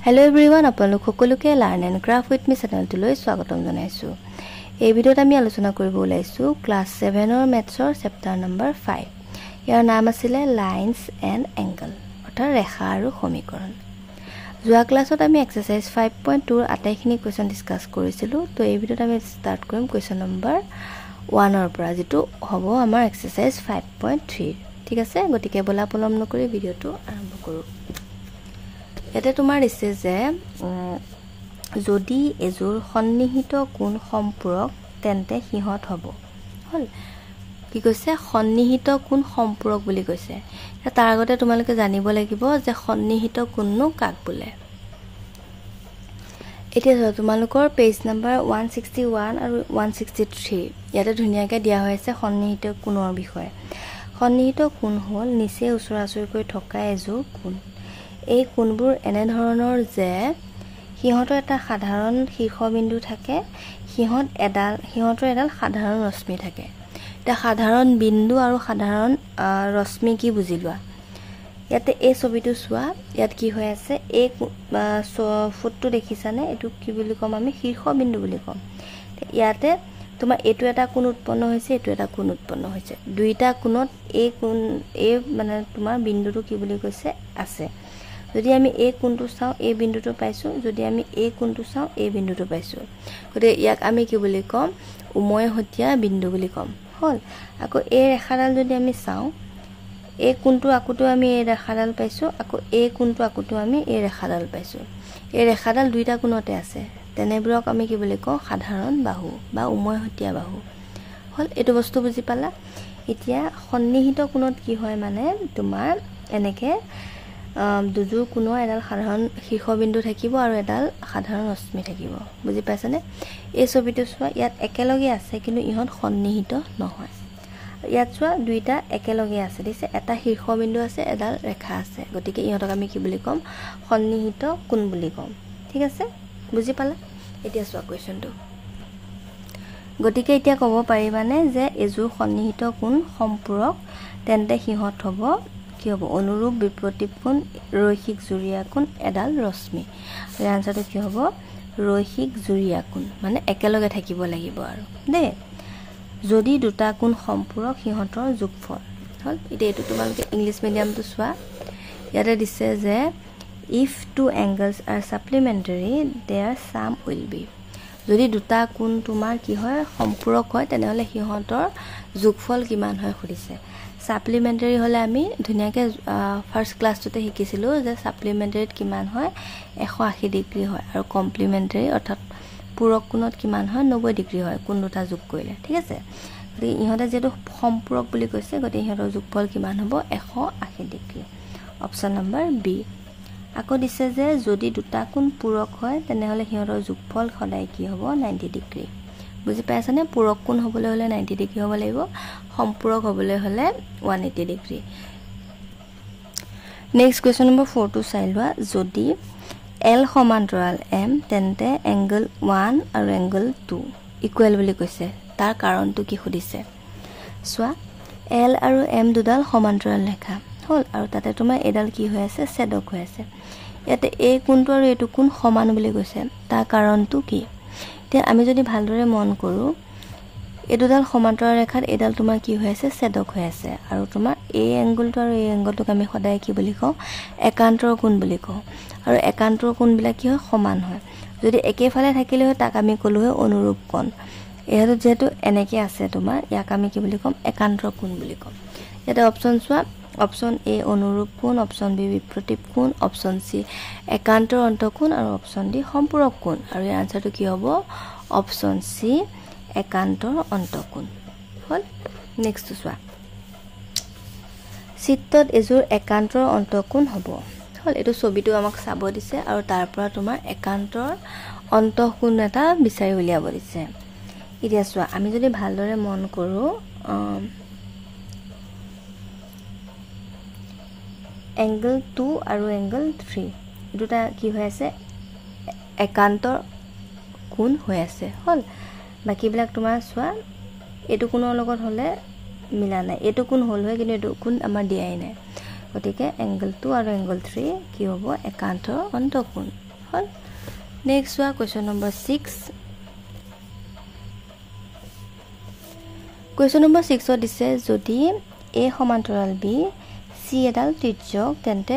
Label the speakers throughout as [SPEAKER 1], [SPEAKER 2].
[SPEAKER 1] Hello everyone, আপোনালোক সকলোকে learn and craft with মি চেনেলটোলৈ স্বাগতম জনাইছো। এই ভিডিঅ'ত আমি আলোচনা কৰিব ওলাইছো ক্লাছ 7ৰ মেথছৰ চেপ্টাৰ নম্বৰ 5। ইয়াৰ নাম আছিল লাইনছ এণ্ড এংগল, অৰ্থাৎ ৰেখা আৰু সমীকৰণ। যোৱা ক্লাছত আমি এক্সাৰসাইজ 5.2 ৰ আটাইখিনি কোৱেশ্চন ডিসকাস কৰিছিলো। তো এই ভিডিঅ'ত আমি ষ্টাৰ্ট কৰিম কোৱেশ্চন নম্বৰ 1ৰ পৰা, যেটো হ'ব আমাৰ এক্সাৰসাইজ 5.3। ঠিক আছে, গতিকে বলা পলম নকৰি ভিডিঅ'টো আৰম্ভ কৰো। ইয়াতে তোমাৰ দিছে যে যদি এজোৰ সন্নিহিত কোণ সম্পূৰক তেন্তে সিহঁত হ'ব। হল কি কৈছে, সন্নিহিত কোণ সম্পূৰক বুলি কৈছে। তাৰ আগতে তোমালোকে জানিব লাগিব যে সন্নিহিত কোণনো কাক বোলে। এতিয়া তোমালোকৰ পেজ নম্বৰ 161 আৰু 163 ইয়াতে ধুনীয়াকৈ দিয়া হৈছে সন্নিহিত কোণৰ বিষয়ে। সন্নিহিত কোণ হ'ল নিচে ওচৰাওচৰিকৈ থকা এজোৰ কোণ। এই কোণবোৰ এনে ধৰণৰ যে সিহঁতৰ এটা সাধাৰণ শীৰ্ষবিন্দু থাকে, সিহঁতৰ এডাল সাধাৰণ ৰশ্মি থাকে। এটা সাধাৰণ বিন্দু আৰু সাধাৰণ ৰশ্মি কি বুজি লোৱা। ইয়াতে এই ছবিটো চোৱা, ইয়াত কি হৈ আছে, এই ফুটটো দেখিছানে, এইটো কি বুলি ক'ম আমি, শীৰ্ষবিন্দু বুলি ক'ম। ইয়াতে তোমাৰ এইটো এটা কোণ উৎপন্ন হৈছে, এইটো এটা কোণ উৎপন্ন হৈছে। দুইটা কোণত এই মানে তোমাৰ বিন্দুটো কি বুলি কৈছে আছে। যদি আমি এই কোণটো চাওঁ, এই বিন্দুটো পাইছো। যদি আমি এই কোণটো চাওঁ, এই বিন্দুটো পাইছো। গতিকে ইয়াক আমি কি বুলি ক'ম, উমৈহতীয়া বিন্দু বুলি ক'ম। হল আকৌ এই ৰেখাডাল যদি আমি চাওঁ, এই কোণটো আকোতো আমি এই ৰেখাডাল পাইছো, আকৌ এই কোণটো আকোতো আমি এই ৰেখাডাল পাইছো। এই ৰেখাডাল দুইটা কোণতে আছে, তেনেবোৰক আমি কি বুলি কওঁ, সাধাৰণ বাহু বা উমৈহতীয়া বাহু। হল এইটো বস্তু বুজি পালা। এতিয়া সন্নিহিত কোণত কি হয় মানে তোমাৰ এনেকে দুযোৰ কোণৰ এডাল সাধাৰণ শীৰ্ষবিন্দু থাকিব আৰু এডাল সাধাৰণ ৰশ্মি থাকিব। বুজি পাইছানে? এই ছবিটো চোৱা, ইয়াত একেলগে আছে কিন্তু ইহঁত সন্নিহিত নহয়। ইয়াত চোৱা দুইটা একেলগে আছে, দিছে এটা শীৰ্ষবিন্দু আছে, এডাল ৰেখা আছে। গতিকে ইহঁতক আমি কি বুলি ক'ম, সন্নিহিত কোণ বুলি ক'ম। ঠিক আছে, বুজি পালা। এতিয়া চোৱা কুৱেশ্যনটো। গতিকে এতিয়া ক'ব পাৰিবানে যে এজোৰ সন্নিহিত কোণ সম্পূৰক তেন্তে সিহঁত হ'ব কি হ'ব, অনুৰূপ বিপৰীত কোণ, ৰৈখিক জুৰীয়া কোণ, এডাল ৰশ্মি। এই আনসাৰটো কি হ'ব, ৰৈখিক জুৰীয়া কোণ, মানে একেলগে থাকিব লাগিব আৰু দেই। যদি দুটা কোণ সম্পূৰক সিহঁতৰ যোগফল। হল এতিয়া এইটো তোমালোকে ইংলিছ মিডিয়ামটো চোৱা। ইয়াতে দিছে যে if two angles are supplementary their sum will be. যদি দুটা কোণ তোমাৰ কি হয়, সম্পূৰক হয়, তেনেহ'লে সিহঁতৰ যোগফল কিমান হয় সুধিছে। সাপ্লিমেণ্টাৰী হ'লে আমি ধুনীয়াকৈ ফাৰ্ষ্ট ক্লাছটোতে শিকিছিলোঁ যে সাপ্লিমেণ্টাৰীত কিমান হয়, 180 ডিগ্ৰী হয়, আৰু কমপ্লিমেণ্টাৰী অৰ্থাৎ পূৰক কোণত কিমান হয়, 90 ডিগ্ৰী হয় কোণ দুটা যোগ কৰিলে। ঠিক আছে, গতিকে ইহঁতে যিহেতু সম্পূৰক বুলি কৈছে, গতিকে ইহঁতৰ যোগফল কিমান হ'ব, 180 ডিগ্ৰী। Option number B. আকৌ দিছে যে যদি দুটা কোণ পূৰক হয় তেনেহ'লে সিহঁতৰ যোগফল সদায় কি হ'ব, 90 ডিগ্ৰী। বুজি পাইছানে? পূৰক কোণ হ'বলৈ হ'লে 90 ডিগ্ৰী হ'ব লাগিব, সম্পূৰক হ'বলৈ হ'লে 180 ডিগ্ৰী। নেক্সট কুৱেশ্যন নম্বৰ 4টো চাই লোৱা। যদি এল সমান্তৰাল এম তেন্তে এংগল 1 আৰু এংগল 2 ইকুৱেল বুলি কৈছে। তাৰ কাৰণটো কি সুধিছে চোৱা। এল আৰু এম দুডাল সমান্তৰাল ৰেখা হ'ল, আৰু তাতে তোমাৰ এডাল কি হৈ আছে, ছেদক হৈ আছে। ইয়াতে এই কোণটো আৰু এইটো কোণ সমান বুলি কৈছে। তাৰ কাৰণটো কি? এতিয়া আমি যদি ভালদৰে মন কৰোঁ, এই দুডাল সমান্তৰাল ৰেখাত এডাল তোমাৰ কি হৈ আছে, ছেদক হৈ আছে। আৰু তোমাৰ এই এংগলটো আৰু এই এংগলটোক আমি সদায় কি বুলি কওঁ, একান্তৰ কোণ বুলি কওঁ। আৰু একান্তৰ কোণবিলাক কি হয়, সমান হয়। যদি একেফালে থাকিলে হয় তাক আমি ক'লো হয় অনুৰূপ কোণ। ইয়াত যিহেতু এনেকৈ আছে তোমাৰ, ইয়াক আমি কি বুলি ক'ম, একান্তৰ কোণ বুলি ক'ম। ইয়াতে অপশ্যন চোৱা, অপশ্যন এ অনুৰূপ কোণ, অপশ্যন বি বিপৰীত কোণ, অপশ্যন চি একান্তৰ অন্তঃকোণ, আৰু অপশ্যন ডি সম্পূৰক কোণ। আৰু ইয়াৰ আনসাৰটো কি হ'ব, অপশ্যন চি একান্তৰ অন্তঃকোণ। হ'ল নেক্সটটো চোৱা। চিত্ৰত এজোৰ একান্তৰ অন্তঃকোণ হ'ব। হ'ল এইটো ছবিটো আমাক চাব দিছে, আৰু তাৰ পৰা তোমাৰ একান্তৰ অন্তঃকোণ এটা বিচাৰি উলিয়াব দিছে। এতিয়া চোৱা, আমি যদি ভালদৰে মন কৰোঁ, এংগল 2 আৰু এংগল 3 দুটা কি হৈ আছে, একান্তৰ কোণ হৈ আছে। হ'ল বাকীবিলাক তোমাৰ চোৱা, এইটো কোণৰ লগত হ'লে মিলা নাই, এইটো কোণ হ'ল হয়, কিন্তু এইটো কোণ আমাৰ দিয়াই নাই। গতিকে এংগল 2 আৰু এংগল 3 কি হ'ব, একান্তৰ অন্তঃকোণ। হল নেক্সট চোৱা কুৱেশ্যন নম্বৰ 6 কুৱেশ্যন নম্বৰ 6 দিছে যদি a সমান্তৰাল b c এডাল ত্ৰিজ্যক তেন্তে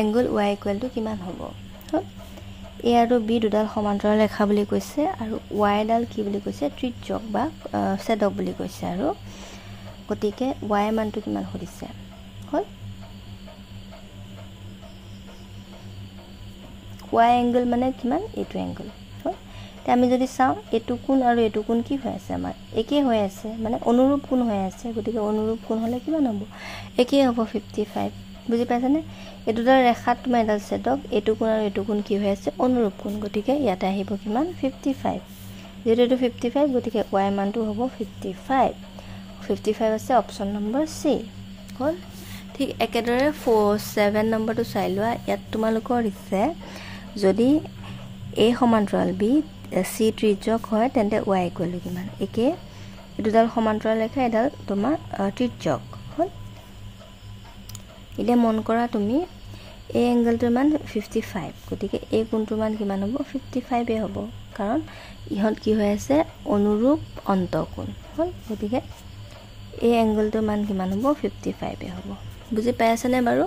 [SPEAKER 1] এংগল y ইকুৱেল টু কিমান হ'ব a আৰু b দুডাল সমান্তৰাল ৰেখা বুলি কৈছে আৰু y ডাল কি বুলি কৈছে ত্ৰিজ্যক বা ছেদক বুলি কৈছে আৰু গতিকে y মানটো কিমান হৰিছে হল y এংগল মানে কিমান এটো এংগল হল তে আমি যদি চাও এটো কোণ আৰু এটো কোণ কি হৈ আছে আমাৰ একে হৈ আছে মানে অনুৰূপ কোণ হৈ আছে গতিকে অনুৰূপ কোণ হলে কিমান হ'ব একে হ'ব 55 বুজি পাইছানে এটো দুটা ৰেখাত তোমাৰ এডাল ছেদক এটো কোণ আৰু এটো কোণ কি হৈ আছে অনুৰূপ কোণ গতিকে ইয়াতে আহিব কিমান 55 যেটো এটো 55 গতিকে y মানটো হ'ব 55 আছে অপচন নম্বৰ সি হল ঠিক একেদৰে 7 নম্বৰটো চাই লোৱা ইয়াত তোমালোকৰ দিছে যদি a সমান্তৰাল b c ত্ৰিজ্যক হয় তেন্তে y ইকুৱেল টু কিমান একে দুডাল সমান্তৰাল ৰেখা এডাল তোমাৰ ত্ৰিজ্যক হল ইলে মন কৰা তুমি a এংগলটোৰ মান 55 গতিকে a কোণটোৰ মান কিমান হ'ব 55 এ হ'ব কাৰণ ইহত কি হৈ আছে অনুৰূপ অন্তঃকোণ হল গতিকে a এংগলটোৰ মান কিমান হ'ব 55 এ হ'ব বুজি পাই আছানে বাৰু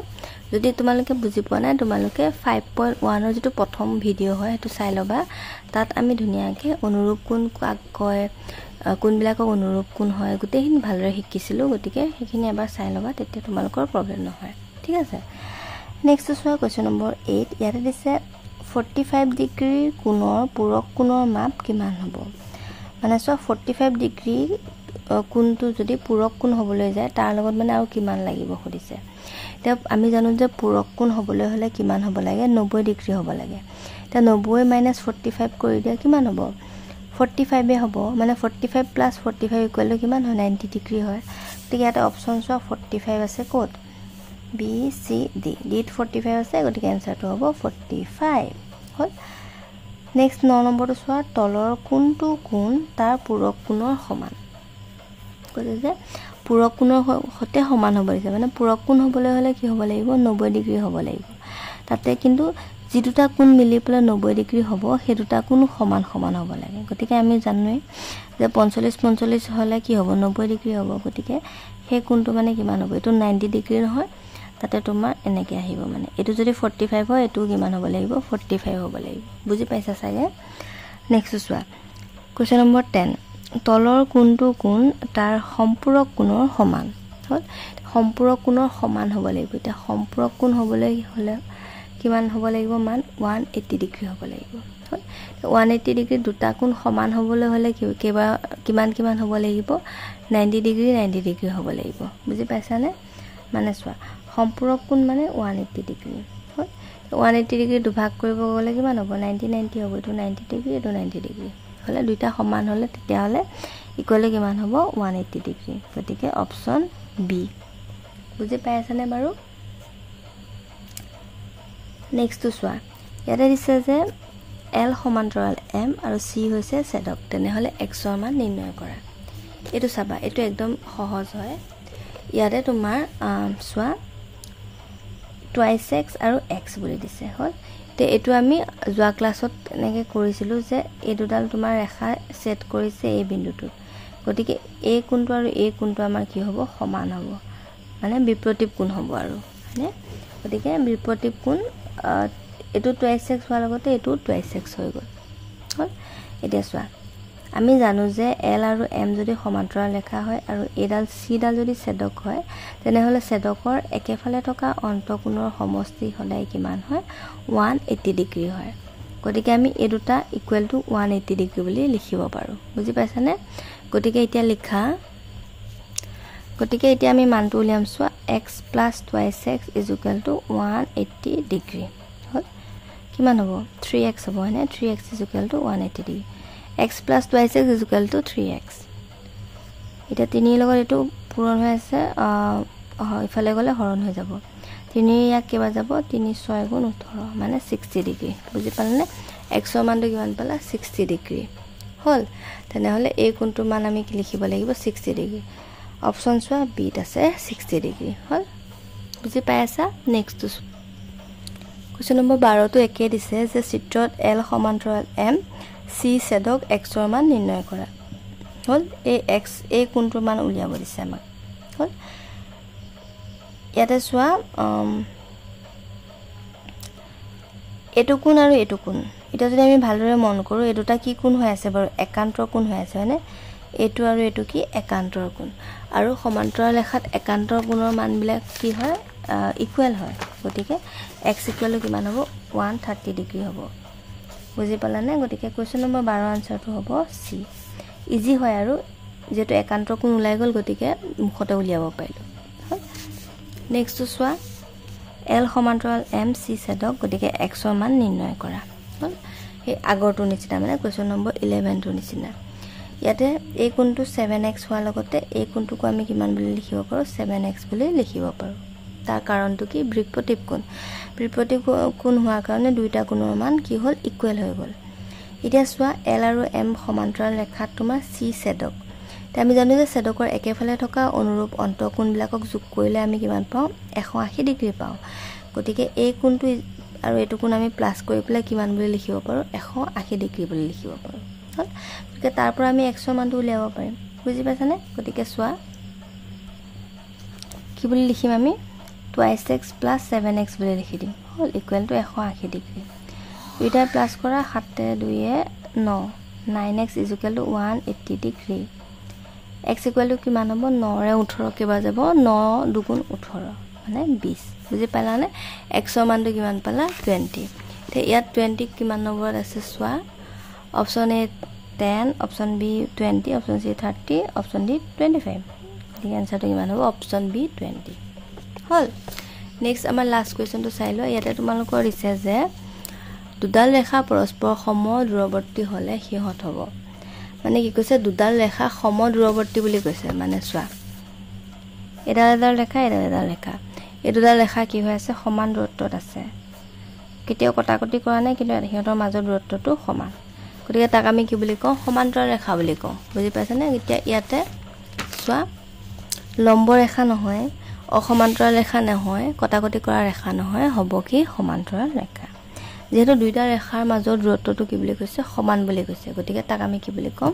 [SPEAKER 1] যদি তোমালোকে বুজি পোৱা নাই তোমালোকে 5.1 ৰ যেটো প্ৰথম ভিডিও হয় হেতু চাই লবা তাত আমি ধুনিয়াকে অনুৰূপ কোণ কাক কয় কোণবিলাকক অনুৰূপ কোণ হয় গোটেইখিনি ভালৰে শিকিছিলো গতিকে সেইখিনি এবাৰ চাই লবা তেতিয়া তোমালোকৰ প্ৰবলেম নহয় ঠিক আছে নেক্সট চোৱা কোৱেশ্যন নম্বৰ 8 ইয়াতে দিছে 45 ডিগ্ৰী কোণৰ পূৰক কোণৰ মাপ কিমান হ'ব মানে চোৱা 45 ডিগ্ৰী কোণটো যদি পূৰক কোণ হ'বলৈ যায় তাৰ লগত মানে আৰু কিমান লাগিব খুদিছে তে আমি জানো যে পূৰক কোণ হ'বলৈ হলে কিমান হ'ব লাগে 90 ডিগ্ৰী হ'ব লাগে তে 90 - 45 কৰি দিয়া কিমান হ'ব 45 এ হ'ব মানে 45 + 45 ইকুৱেল টু কিমান হয় 90 ডিগ্ৰী হয় ঠিক ইয়াতে অপচন চোৱা 45 আছে ক'ত B C D ডিত 45 আছে গতিকে আনসাৰটো হ'ব 45 হল নেক্সট 9 নম্বৰটো চোৱা তলৰ কোণটো কোণ তাৰ পূৰক কোণৰ সমান কৈছে যে পূৰক কোণৰ সতে সমান হ'ব লাগে মানে পূৰক কোণ হ'বলৈ হলে কি হ'ব লাগিব 90 ডিগ্ৰী হ'ব লাগিব তাতে কিন্তু যি দুটা কোণ মিলি পেলাই 90 ডিগ্ৰী হ'ব সেই দুটা কোণ সমান সমান হ'ব লাগে গতিকে আমি জানোই যে 45 হলে কি হ'ব 90 ডিগ্ৰী হ'ব গতিকে সেই কোণটো মানে কিমান হ'ব এটো 90 ডিগ্ৰী নহয় তাতে তোমাৰ এনেকে আহিব মানে এটো যদি 45 হয় এটো কিমান হ'ব লাগিব 45 হ'ব লাগিব বুজি পাইছা চাগে নেক্সট চোৱা কোৱেশ্যন নম্বৰ 10 তলৰ কোণটো কোণ তাৰ সম্পূৰক কোণৰ সমান হল সম্পূৰক কোণৰ সমান হ'ব লাগিব এটা সম্পূৰক কোণ হ'বলৈ হলে কিমান হ'ব লাগিব মান 180 ডিগ্ৰী হ'ব লাগিব হল 180 ডিগ্ৰী দুটা কোণ সমান হ'বলৈ হলে কিমান হ'ব লাগিব 90 ডিগ্ৰী হ'ব লাগিব বুজি পাইছানে মানে চোৱা সম্পূৰক কোণ মানে 180 ডিগ্ৰী হল 180 ডিগ্ৰী দুভাগ কৰিব গলে কিমান হ'ব 90 হ'ব এটো 90 ডিগ্ৰী এটো 90 ডিগ্ৰী হলে দুইটা সমান হলে তেতিয়া হলে ইকুৱেল কিমান হ'ব 180 ডিগ্ৰী গতিকে অপচন বি বুজি পাই আছানে বাৰু নেক্সট চোৱা ইয়াতে দিছে যে L সমান্তৰাল M আৰু C হৈছে ছেদক তেনেহলে x ৰ মান নিৰ্ণয় কৰা এটো চাবা এটো একদম সহজ হয় ইয়াতে তোমাৰ চোৱা twice x আৰু x বুলি দিছে হল তে এটো আমি যোৱা ক্লাছত এনেকে কৰিছিলো যে এই দুডাল তোমাৰ ৰেখা সেট কৰিছে এই বিন্দুটো গতিকে a কোণটো আৰু a কোণটো আমাৰ কি হ'ব সমান হ'ব মানে বিপৰীত কোণ হ'ব আৰু মানে গতিকে বিপৰীত কোণ এটো twice x হোৱাৰ লগতে এটো twice x হৈ গ'ল হল এতিয়া চোৱা আমি জানো যে L আৰু M যদি সমান্তৰাল ৰেখা হয় আৰু এডাল C ডাল যদি ছেদক হয় তেনেহলে ছেদকৰ একেফালে থকা অন্তঃকোণৰ সমষ্টি সদায় কিমান হয় 180 ডিগ্ৰী হয় গতিকে আমি এই দুটা ইকুৱেল টু 180 ডিগ্ৰী বুলি লিখিব পাৰো বুজি পাইছানে গতিকে এতিয়া লিখা গতিকে এতিয়া আমি মানটো উলিয়াম চোৱা x + twice x = 180 ডিগ্ৰী হল কিমান হ'ব 3x হ'ব হয়নে 3x = 180 degree x + twice x = 3x এটা 3 ৰ লগত এটো পূৰণ হৈ আছে ইফালে গলে হৰণ হৈ যাব 3 ইয়াক কেবা যাব 3 6 * 18 মানে 60 ডিগ্ৰী বুজি পালানে x ৰ মানটো কিমান পালা 60 ডিগ্ৰী হল তেনেহলে এই কোণটোৰ মান আমি কি লিখিব লাগিব 60 ডিগ্ৰী অপচন চোৱা বিত আছে 60 ডিগ্ৰী হল বুজি পাই আছা নেক্সট কুৱেশ্যন নম্বৰ 12 তো একে দিছে যে চিত্ৰত L সমান্তৰাল M C ছেদক x ৰ মান নিৰ্ণয় কৰা হল এই x এই কোণটোৰ মান উলিয়াব দিছে আমাক হল ইয়াতে চোৱা এটো কোণ আৰু এটো কোণ এটা যদি আমি ভালদৰে মন কৰো এই দুটা কি কোণ হৈ আছে বাৰু একান্তৰ কোণ হৈ আছে হয়নে এটো আৰু এটো কি একান্তৰ কোণ আৰু সমান্তৰাল ৰেখাত একান্তৰ কোণৰ মানবিলাক কি হয় ইকুৱেল হয় গতিকে x ইকুৱেল কিমান হ'ব 130 ডিগ্ৰী হ'ব বুজি পালানে গতিকে কোৱেশ্যন নম্বৰ 12 আনসাৰটো হ'ব সি ইজি হয় আৰু যেটো একান্তৰ কোণ ওলাই গল গতিকে মুখতে উলিয়াব পাৰিলো নেক্সট চোৱা L সমান্তৰাল M C ছেদক গতিকে x ৰ মান নিৰ্ণয় কৰা হল এই আগৰটো নিচিনা মানে কোৱেশ্যন নম্বৰ 11 টো নিচিনা ইয়াতে এই কোণটো 7x হোৱাৰ লগতে এই কোণটোকো আমি কিমান বুলি লিখিব পাৰো 7x বুলি লিখিব পাৰো তাৰ কাৰণটো কি বৃত্তটিপ কোণ হোৱাৰ কাৰণে দুইটা কোণৰ মান কি হল ইকুৱেল হৈ গল এতিয়া চোৱা L আৰু M সমান্তৰাল ৰেখাত তোমাৰ C ছেদক তে আমি জানো যে ছেদকৰ একেফালে থকা অনুৰূপ অন্তঃকোণবিলাকক যোগ কৰিলে আমি কিমান পাওঁ 180 ডিগ্ৰী পাওঁ গতিকে এই কোণটো আৰু এইটো কোণ আমি প্লাস কৰি পেলাই কিমান বুলি লিখিব পাৰো 180 ডিগ্ৰী বুলি লিখিব পাৰো হল গতিকে তাৰ পৰা আমি x ৰ মানটো উলিয়াব পাৰিম বুজি পাইছানে গতিকে চোৱা কি বুলি লিখিম আমি 2x + 7x বুলি লিখি দিম হল ইকুৱেল টু 180 ডিগ্ৰী দুইটা প্লাস কৰা 7 2 9 9x = 180 degree x equal to কিমান হ'ব 9 ৰে 18 কেবা যাব 9 2 18 মানে 20 বুজি পালানে x ৰ মানটো কিমান পালা 20 তে ইয়াত 20 কিমান নম্বৰ আছে চোৱা option A 10 option B 20 option C 30 option D 25 the আনসাৰটো কিমান হ'ব অপচন বি 20 হল নেক্সট আমাৰ লাষ্ট কোৱেশ্যনটো চাই লও ইয়াতে তোমালোকৰ দিছে যে দুডাল ৰেখা পৰস্পৰ সম দূৰৱৰ্তী হলে হিহত হ'ব মানে কি কৈছে দুডাল ৰেখা সম দূৰৱৰ্তী বুলি কৈছে মানে চোৱা এডাল ৰেখা এই দুডাল ৰেখা কি হৈ আছে সমান দূৰত্বত আছে কেতিয়াও কটাকটি কৰা নাই কিন্তু হিহতৰ মাজৰ দূৰত্বটো সমান গতিকে তাক আমি কি বুলি কওঁ সমান্তৰাল ৰেখা বুলি কওঁ বুজি পাইছানে এতিয়া ইয়াতে চোৱা লম্ব ৰেখা নহয় অসমান্তৰাল ৰেখা নহয় কটাকটি কৰা ৰেখা নহয় হ'ব কি সমান্তৰাল ৰেখা যেহেতু দুইটা ৰেখাৰ মাজৰ দূৰত্বটো কি বুলি কৈছে সমান বুলি কৈছে গতিকে তাক আমি কি বুলি কম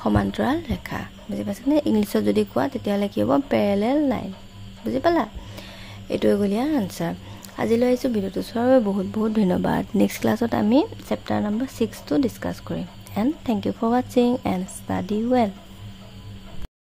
[SPEAKER 1] সমান্তৰাল ৰেখা বুজি পাইছানে ইংলিছত যদি কোৱা তেতিয়ালে কি হ'ব প্যাৰালেল লাইন বুজি পালা এটোই গলিয়া আনসাৰ আজিলৈ আহিছো ভিডিওটো চোৱাৰ বাবে বহুত বহুত ধন্যবাদ নেক্সট ক্লাছত আমি চেপ্টাৰ নম্বৰ 6 টো ডিসকাস কৰিম and thank you for watching and study well